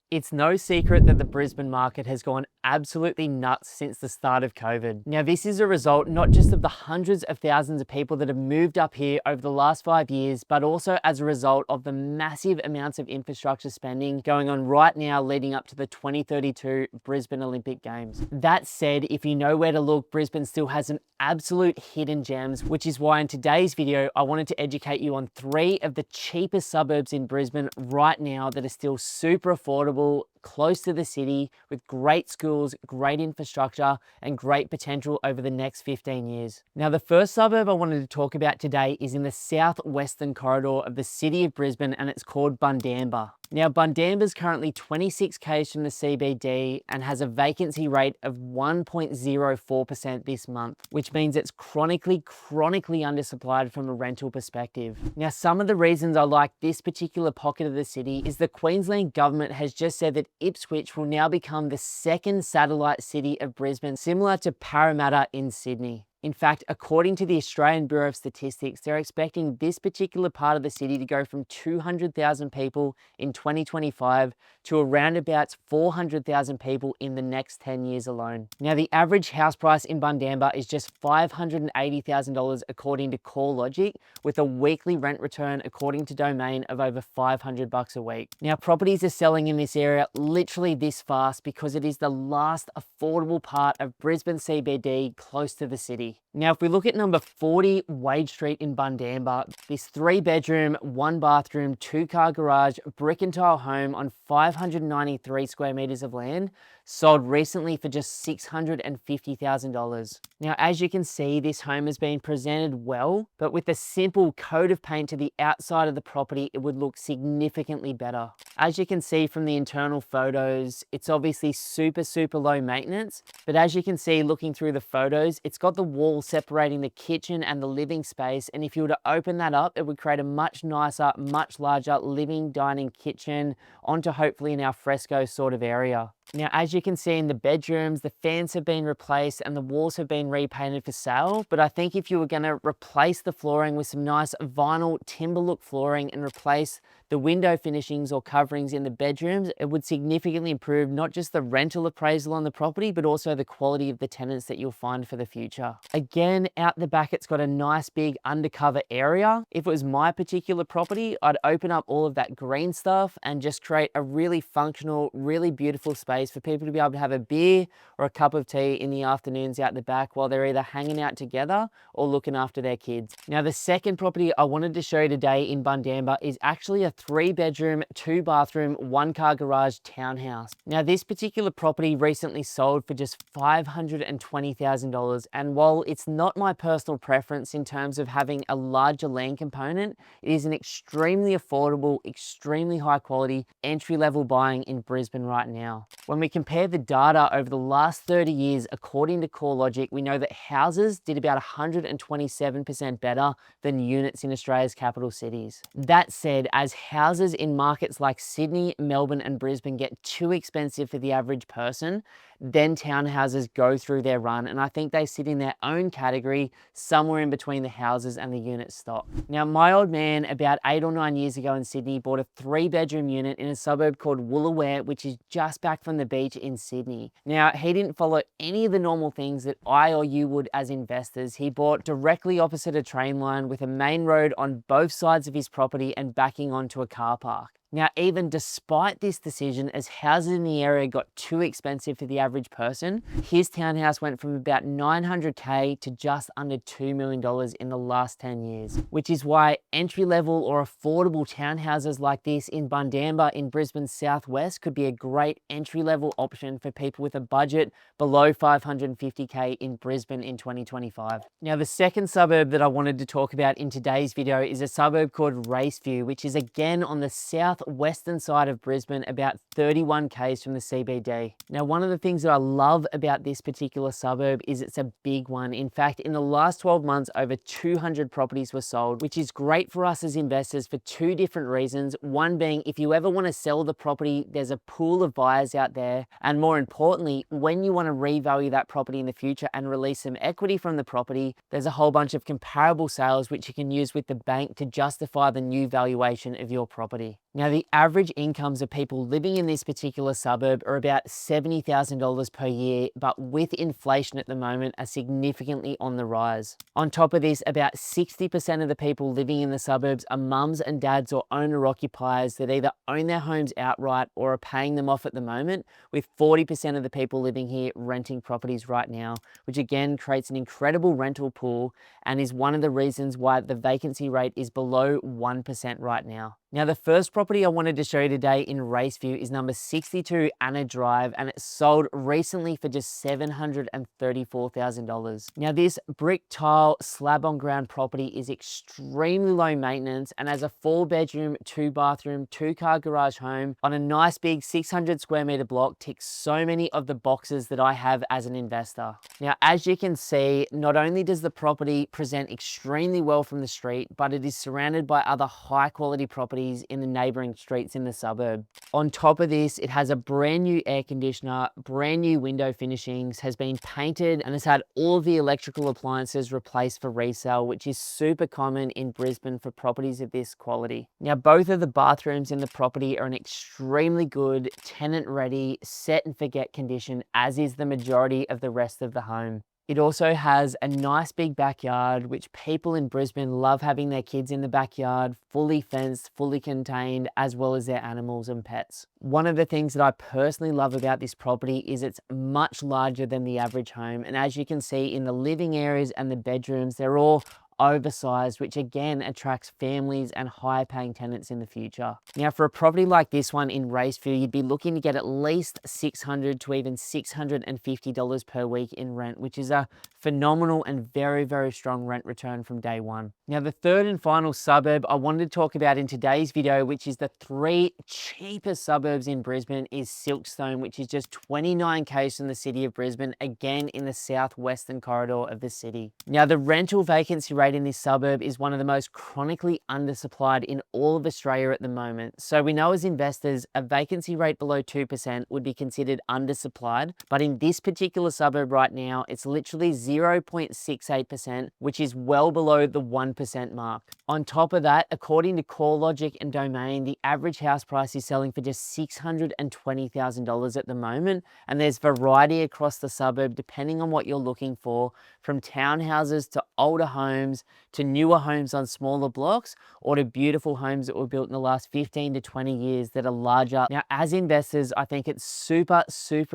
It's no secret that the Brisbane market has gone absolutely nuts since the start of COVID. Now, this is a result not just of the hundreds of thousands of people that have moved up here over the last 5 years, but also as a result of the massive amounts of infrastructure spending going on right now leading up to the 2032 Brisbane Olympic Games. That said, if you know where to look, Brisbane still has some absolute hidden gems, which is why in today's video, I wanted to educate you on 3 of the cheapest suburbs in Brisbane right now that are still super affordable, close to the city, with great schools, great infrastructure, and great potential over the next 15 years. Now, the first suburb I wanted to talk about today is in the southwestern corridor of the city of Brisbane, and it's called Bundamba. Now, Bundamba is currently 26 k's from the CBD and has a vacancy rate of 1.04% this month, which means it's chronically undersupplied from a rental perspective. Now, some of the reasons I like this particular pocket of the city is the Queensland government has just said that Ipswich will now become the second satellite city of Brisbane, similar to Parramatta in Sydney. In fact, according to the Australian Bureau of Statistics, they're expecting this particular part of the city to go from 200,000 people in 2025 to around about 400,000 people in the next 10 years alone. Now, the average house price in Bundamba is just $580,000 according to CoreLogic, with a weekly rent return according to Domain of over $500 a week. Now, properties are selling in this area literally this fast because it is the last affordable part of Brisbane CBD close to the city. Now, if we look at number 40 Wade Street in Bundamba, this 3-bedroom, 1-bathroom, 2-car garage, brick and tile home on 593 square meters of land sold recently for just $650,000. Now, as you can see, this home has been presented well, but with a simple coat of paint to the outside of the property, it would look significantly better. As you can see from the internal photos, it's obviously super low maintenance, but as you can see looking through the photos, it's got the wall separating the kitchen and the living space, and if you were to open that up, it would create a much nicer, much larger living, dining, kitchen onto hopefully an alfresco sort of area. Now, as you can see in the bedrooms, the fans have been replaced and the walls have been repainted for sale, but I think if you were going to replace the flooring with some nice vinyl timber look flooring and replace the window finishings or coverings in the bedrooms, it would significantly improve not just the rental appraisal on the property, but also the quality of the tenants that you'll find for the future. Again, out the back, it's got a nice big undercover area. If it was my particular property, I'd open up all of that green stuff and just create a really functional, really beautiful space for people to be able to have a beer or a cup of tea in the afternoons out the back while they're either hanging out together or looking after their kids. Now, the second property I wanted to show you today in Bundamba is actually a 3-bedroom, 2-bathroom, 1-car garage townhouse. Now, this particular property recently sold for just $520,000, and while it's not my personal preference in terms of having a larger land component, it is an extremely affordable, extremely high quality entry-level buying in Brisbane right now. When we compare the data over the last 30 years, according to CoreLogic, we know that houses did about 127% better than units in Australia's capital cities. That said, as houses in markets like Sydney, Melbourne, and Brisbane get too expensive for the average person, then townhouses go through their run, and I think they sit in their own category somewhere in between the houses and the unit stock. Now, my old man about 8 or 9 years ago in Sydney bought a 3-bedroom unit in a suburb called Woolooware, which is just back from the beach in Sydney. Now, he didn't follow any of the normal things that I or you would as investors. He bought directly opposite a train line with a main road on both sides of his property and backing onto a car park. Now, even despite this decision, as houses in the area got too expensive for the average person, his townhouse went from about $900K to just under $2 million in the last 10 years, which is why entry-level or affordable townhouses like this in Bundamba in Brisbane's southwest could be a great entry-level option for people with a budget below $550K in Brisbane in 2025. Now, the second suburb that I wanted to talk about in today's video is a suburb called Raceview, which is again on the southwestern side of Brisbane, about 31 k's from the CBD. Now, one of the things that I love about this particular suburb is it's a big one. In fact, in the last 12 months, over 200 properties were sold, which is great for us as investors for 2 different reasons. One being, if you ever want to sell the property, there's a pool of buyers out there. And more importantly, when you want to revalue that property in the future and release some equity from the property, there's a whole bunch of comparable sales which you can use with the bank to justify the new valuation of your property. Now, Now, the average incomes of people living in this particular suburb are about $70,000 per year, but with inflation at the moment are significantly on the rise. On top of this, about 60% of the people living in the suburbs are mums and dads or owner-occupiers that either own their homes outright or are paying them off at the moment, with 40% of the people living here renting properties right now, which again creates an incredible rental pool and is one of the reasons why the vacancy rate is below 1% right now. Now, the first property I wanted to show you today in Raceview is number 62 Anna Drive, and it sold recently for just $734,000. Now, this brick tile slab on ground property is extremely low maintenance and has a 4-bedroom, 2-bathroom, 2-car garage home on a nice big 600 square meter block. Ticks so many of the boxes that I have as an investor. Now, as you can see, not only does the property present extremely well from the street, but it is surrounded by other high quality properties in the neighboring streets in the suburb. On top of this, it has a brand new air conditioner, brand new window finishings, has been painted, and has had all of the electrical appliances replaced for resale, which is super common in Brisbane for properties of this quality. Now, both of the bathrooms in the property are in extremely good, tenant ready, set and forget condition, as is the majority of the rest of the home. It also has a nice big backyard, which people in Brisbane love having their kids in the backyard, fully fenced, fully contained, as well as their animals and pets. One of the things that I personally love about this property is it's much larger than the average home. And as you can see in the living areas and the bedrooms, they're all oversized, which again attracts families and higher paying tenants in the future. Now, for a property like this one in Raceview, you'd be looking to get at least $600 to even $650 per week in rent, which is a phenomenal and very, very strong rent return from day one. Now, the third and final suburb I wanted to talk about in today's video, which is the 3 cheapest suburbs in Brisbane, is Silkstone, which is just 29 k's from the city of Brisbane, again in the southwestern corridor of the city. Now, the rental vacancy rate in this suburb is one of the most chronically undersupplied in all of Australia at the moment. So we know as investors, a vacancy rate below 2% would be considered undersupplied. But in this particular suburb right now, it's literally 0.68%, which is well below the 1% mark. On top of that, according to CoreLogic and Domain, the average house price is selling for just $620,000 at the moment. And there's variety across the suburb, depending on what you're looking for, from townhouses to older homes, to newer homes on smaller blocks, or to beautiful homes that were built in the last 15 to 20 years that are larger. Now, as investors, I think it's super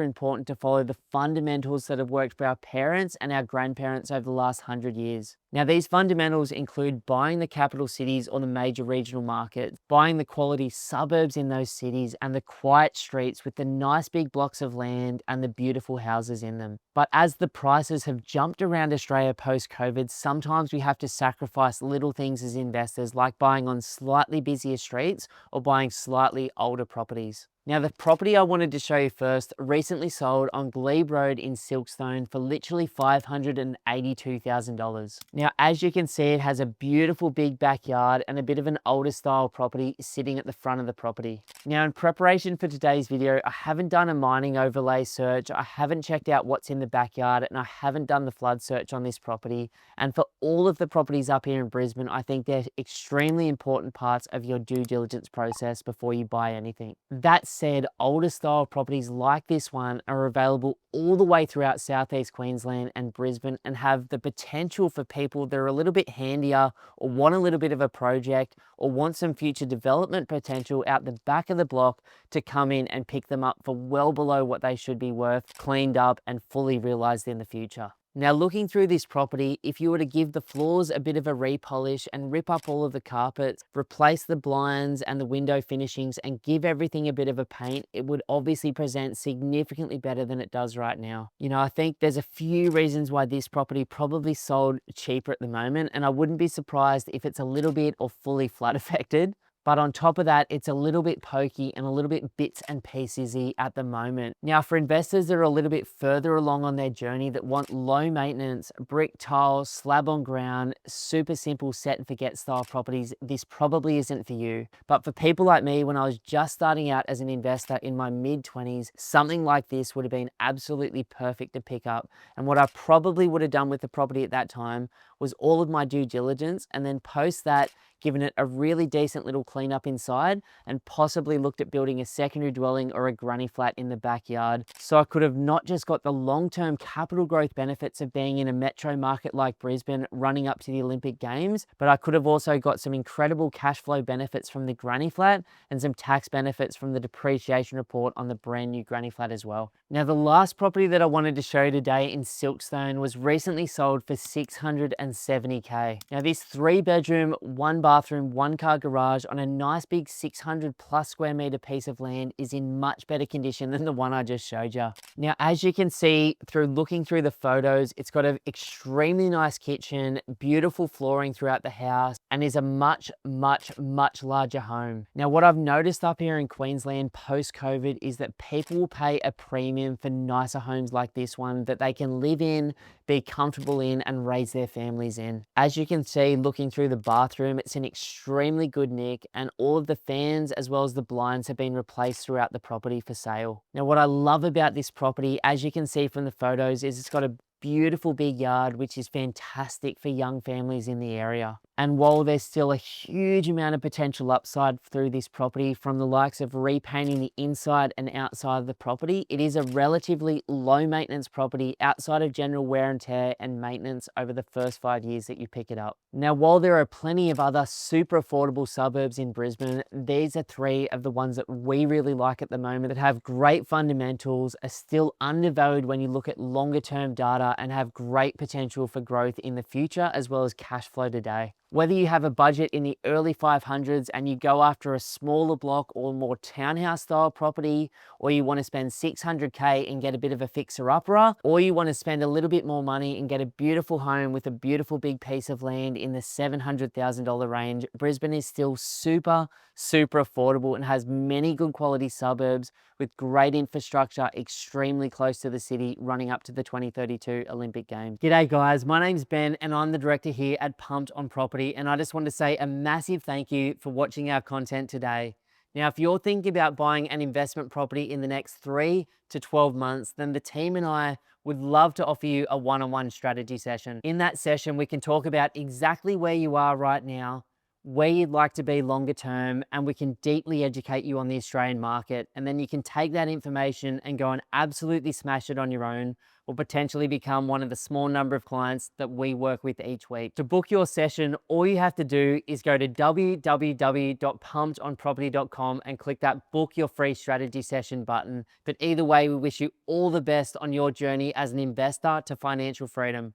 important to follow the fundamentals that have worked for our parents and our grandparents over the last 100 years. Now, these fundamentals include buying the capital cities or the major regional markets, buying the quality suburbs in those cities, and the quiet streets with the nice big blocks of land and the beautiful houses in them. But as the prices have jumped around Australia post-COVID, sometimes we have to sacrifice little things as investors, like buying on slightly busier streets or buying slightly older properties. Now, the property I wanted to show you first recently sold on Glebe Road in Silkstone for literally $582,000. Now, as you can see, it has a beautiful big backyard and a bit of an older style property sitting at the front of the property. Now, in preparation for today's video, I haven't done a mining overlay search, I haven't checked out what's in the backyard, and I haven't done the flood search on this property. And for all of the properties up here in Brisbane, I think they're extremely important parts of your due diligence process before you buy anything. That said, older style properties like this one are available all the way throughout southeast Queensland and Brisbane, and have the potential for people that are a little bit handier or want a little bit of a project or want some future development potential out the back of the block to come in and pick them up for well below what they should be worth, cleaned up and fully realized in the future. Now, looking through this property, if you were to give the floors a bit of a repolish and rip up all of the carpets, replace the blinds and the window finishings and give everything a bit of a paint, it would obviously present significantly better than it does right now. You know, I think there's a few reasons why this property probably sold cheaper at the moment, and I wouldn't be surprised if it's a little bit or fully flood affected. But on top of that, it's a little bit pokey and a little bit bits and piecesy at the moment. Now, for investors that are a little bit further along on their journey that want low maintenance, brick tiles, slab on ground, super simple set and forget style properties, this probably isn't for you. But for people like me, when I was just starting out as an investor in my mid-20s, something like this would have been absolutely perfect to pick up. And what I probably would have done with the property at that time was all of my due diligence, and then post that, given it a really decent little cleanup inside, and possibly looked at building a secondary dwelling or a granny flat in the backyard. So I could have not just got the long-term capital growth benefits of being in a metro market like Brisbane running up to the Olympic Games, but I could have also got some incredible cash flow benefits from the granny flat and some tax benefits from the depreciation report on the brand new granny flat as well. Now, the last property that I wanted to show you today in Silkstone was recently sold for $670K. Now, this 3-bedroom, 1-bathroom, 1-car garage on a nice big 600 plus square meter piece of land is in much better condition than the one I just showed you. Now, as you can see through looking through the photos, it's got an extremely nice kitchen, beautiful flooring throughout the house, and is a much larger home. Now, what I've noticed up here in Queensland post-COVID is that people will pay a premium for nicer homes like this one that they can live in, be comfortable in, and raise their families in. As you can see, looking through the bathroom, it's in extremely good nick, and all of the fans as well as the blinds have been replaced throughout the property for sale. Now, what I love about this property, as you can see from the photos, is it's got a beautiful big yard, which is fantastic for young families in the area. And while there's still a huge amount of potential upside through this property from the likes of repainting the inside and outside of the property, it is a relatively low maintenance property outside of general wear and tear and maintenance over the first 5 years that you pick it up. Now, while there are plenty of other super affordable suburbs in Brisbane, these are 3 of the ones that we really like at the moment that have great fundamentals, are still undervalued when you look at longer term data, and have great potential for growth in the future as well as cash flow today. Whether you have a budget in the early 500s and you go after a smaller block or more townhouse style property, or you want to spend 600K and get a bit of a fixer-upper, or you want to spend a little bit more money and get a beautiful home with a beautiful big piece of land in the $700,000 range, Brisbane is still super affordable and has many good quality suburbs with great infrastructure extremely close to the city running up to the 2032 Olympic Games. G'day guys, my name's Ben and I'm the director here at Pumped on Property, and I just want to say a massive thank you for watching our content today. Now, if you're thinking about buying an investment property in the next 3 to 12 months, then the team and I would love to offer you a one-on-one strategy session. In that session, we can talk about exactly where you are right now, where you'd like to be longer term, and we can deeply educate you on the Australian market. And then you can take that information and go and absolutely smash it on your own, or potentially become one of the small number of clients that we work with each week. To book your session, all you have to do is go to www.pumpedonproperty.com and click that book your free strategy session button. But either way, we wish you all the best on your journey as an investor to financial freedom.